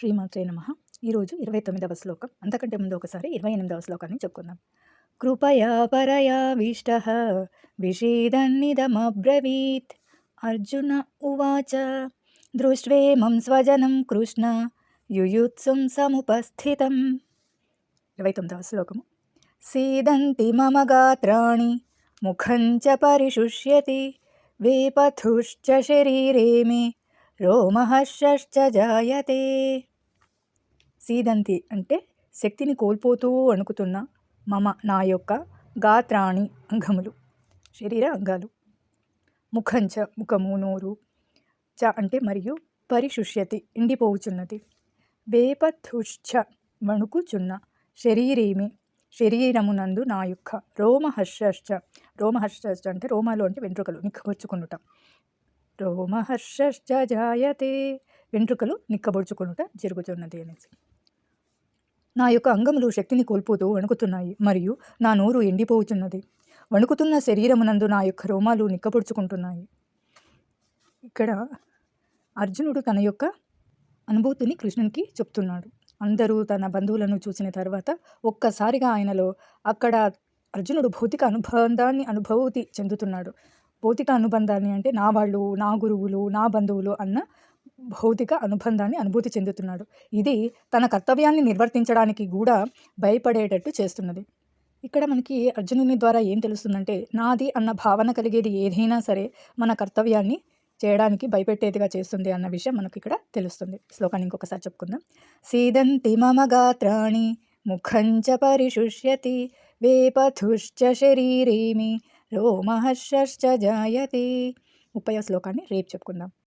శ్రీమాత్రే నమః. ఈరోజు 29వ శ్లోకం. అంతకంటే ముందు ఒకసారి 28వ శ్లోకాన్ని చెప్పుకుందాం. కృపయా పరయావిష్టః విషేదన్నిదమబ్రవీత్. అర్జున ఉవాచ దృష్ట్వేమం స్వజనం కృష్ణ యుయుత్సుం సముపస్థితం. 29వ శ్లోకము. సీదంతి మమ గాత్రాణి ముఖం చ పరిశుష్యతి వేపథుశ్చ శరీరే మే రోమహర్షశ్చ జాయతే. సీదంతి అంటే శక్తిని కోల్పోతూ వణుకుతున్న మమ నా యొక్క గాత్రాణి అంగములు, శరీర అంగాలు, ముఖంచ ముఖము నోరు, చ అంటే మరియు, పరిశుష్యతి ఎండిపోవుచున్నది, వేపథుశ్చ వణుకుచున్న, శరీరేమి శరీరమునందు నా యొక్క, రోమహర్షశ్చ రోమహర్షశ్చ అంటే రోమాలు అంటే వెంట్రుకలు నిక్కబొచ్చుకునుట, రోమహర్షశ్చ జాయతే వెంట్రుకలు నిక్కబొడుచుకునుట జరుగుతున్నది అనేసి. నా యొక్క అంగములు శక్తిని కోల్పోతూ వణుకుతున్నాయి మరియు నా నోరు ఎండిపోతున్నది. వణుకుతున్న శరీరమునందు నా యొక్క రోమాలు నిక్కబొడుచుకుంటున్నాయి. ఇక్కడ అర్జునుడు తన యొక్క అనుభూతిని కృష్ణునికి చెప్తున్నాడు. అందరూ తన బంధువులను చూసిన తర్వాత ఒక్కసారిగా ఆయనలో అక్కడ అర్జునుడు భౌతిక అనుభూతి చెందుతున్నాడు. భౌతిక అనుబంధాన్ని అంటే నా వాళ్ళు, నా గురువులు, నా బంధువులు అన్న భౌతిక అనుబంధాన్ని అనుభూతి చెందుతున్నాడు. ఇది తన కర్తవ్యాన్ని నిర్వర్తించడానికి కూడా భయపడేటట్టు చేస్తున్నది. ఇక్కడ మనకి అర్జునుని ద్వారా ఏం తెలుస్తుందంటే, నాది అన్న భావన కలిగేది ఏదైనా సరే మన కర్తవ్యాన్ని చేయడానికి భయపెట్టేదిగా చేస్తుంది అన్న విషయం మనకి ఇక్కడ తెలుస్తుంది. శ్లోకాన్ని ఇంకొకసారి చెప్పుకుందాం. సీదంతి మమ గాత్రాణి ముఖం చ పరిశుష్యతి వేపథుశ్చ శరీరే మే రోమహర్షశ్చ జాయతే. 30వ శ్లోకాన్ని రేపు చెప్పుకుందాం.